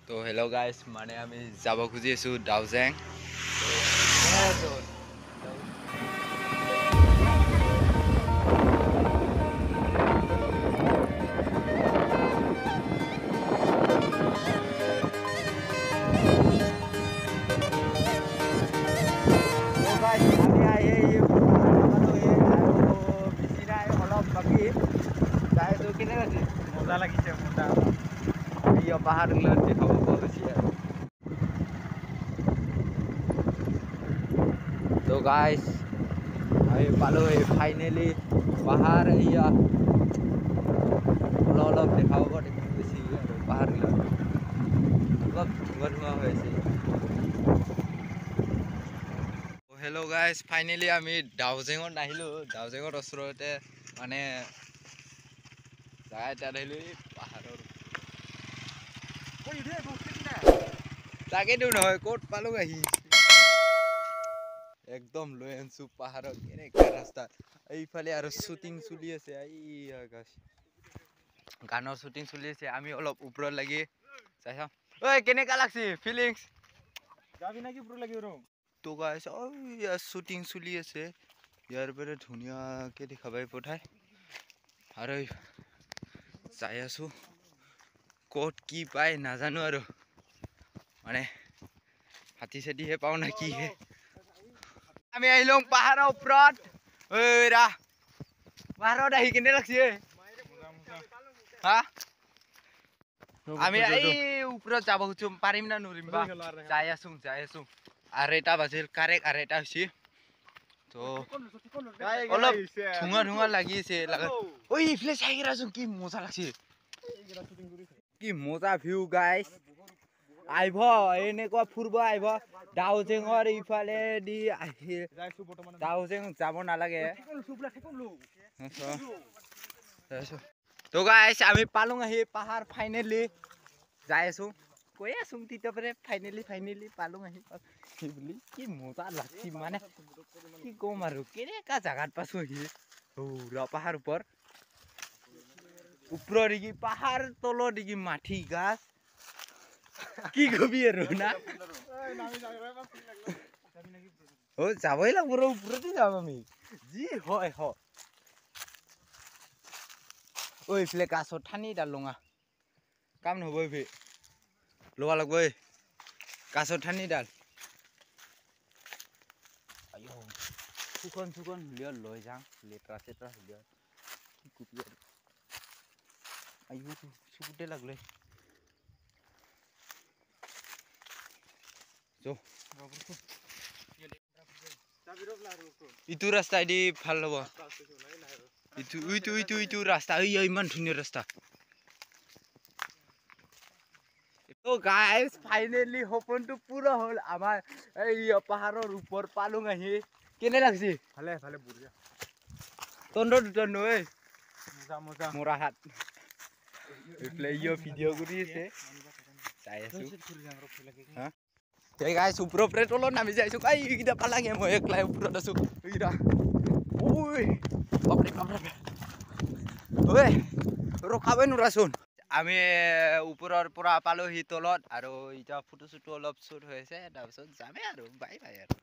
তো hello' guys, মানে আমি যাব খুজি আছোঁ ডাউজেং। মজা লাগিছে, মজা পাহাড় দেখাব পাইছে। তো গাইস আমি পালো ফাইনেলি পাহাড় অলপ দেখাব দেখি বেছি আৰু পাহাড় অলপ ধোঁৱা ধোঁৱা হৈ আছে। হেল্ল' গাইজ, ফাইনেলি আমি ডাউজেঙত আহিলোঁ। ডাউজেঙৰ ওচৰতে মানে জাগা এটাত আহিলোঁ, এই পাহাৰৰ তাকেতো নহয়, ক'ত পালো আহি একদম লৈ আনিছোঁ পাহাৰত। এনেকুৱা ৰাস্তা এইফালে আৰু শ্বুটিং চলি আছে, গানৰ শ্বুটিং চলি আছে। আমি অলপ ওপৰত লাগি চাই চাওঁ। ঐ কেনেকা লাগছি ফিলিংছ? যাবি নাকি ওপৰত লাগি আৰু? তো গাইছ শ্বুটিং চলি আছে, ইয়াৰ পৰা ধুনীয়াকৈ দেখাবাই পঠাই আৰু চাই আছোঁ ক'ত কি পায় নাজানো আৰু, মানে হাতী চাতীহে পাওঁ না কিহে। আমি আহিলোঁ পাহাৰৰ ওপৰত। ঐ ৰা পাহাৰত আহি কেনে লাগছি? হা আমি এই ওপৰত যাব খুজিছোঁ, পাৰিম না নোৱাৰিম বা? যাই আছোঁ। আঢ়ৈটা বাজিল, কাৰেক্ট আঢ়ৈটা হৈছে। তো অলপ ধোঁৱা লাগি আছে। ঐ এইফালে চাই ৰাচোন, কি মজা লাগছে, কি মজা ভিউ গাইছ। আহিব এনেকুৱা ফুৰিব আহিব ডাউজেঙৰ ইফালে দি আহি। ডাউজেং যাব নালাগে। তো গাইছ আমি পালোঁ আহি পাহাৰ ফাইনেলি। যাই আছোঁ, কৈ আছোঁ তেতিয়াৰ ফাইনেলি পালোঁ আহি বুলি। কি মজা লাগছি, মানে কি ক'ম আৰু, কেনেকা জাগাত পাইছোঁ আহি। পাহাৰ ওপৰত দেখি পাহাৰ, তলত দেখি মাটি গাছ, কি কবি আৰু না। যাবই লাগব, ওপৰতে যাম আমি, যি হয় হওক। এইফালে গাছত ঠানি এডাল লঙা কাম নহ'ব, এইফালে ল'ব লাগব। গাছত ঠানিডাল চুকন হ'লেও লৈ যাওঁ, লেতেৰা চেতেৰা হ'লেও কি কবি আৰু। চকুতে লাগলে ইটো ৰাস্তাইদি ভাল হ'ব। ইটো ৰাস্তা ইমান ধুনীয়া ৰাস্তা। গাইজ ফাইনেলি সপোনটো পুৰা হ'ল আমাৰ। এই পাহাৰৰ ওপৰত পালোঁ আহি। কেনে লাগছি? ভালে বঢ়িয়া। তন্দৰ দুটা নৈ মজা মৰা হাত এইফালে ভিডিঅ' কৰি আছে, চাই আছোঁ। গাইছ ওপৰে তলত নামি যাইছোঁ। এইকেইটা পালাগে, মই একলাই ওপৰত আছোঁ। এইকেইটা ৰখাবই নোৱাৰাচোন। আমি ওপৰৰ পৰা পালোহি তলত, আৰু এতিয়া ফটো চটো অলপ শ্বুট হৈ আছে, তাৰপিছত যামেই আৰু বাই বাই আৰু।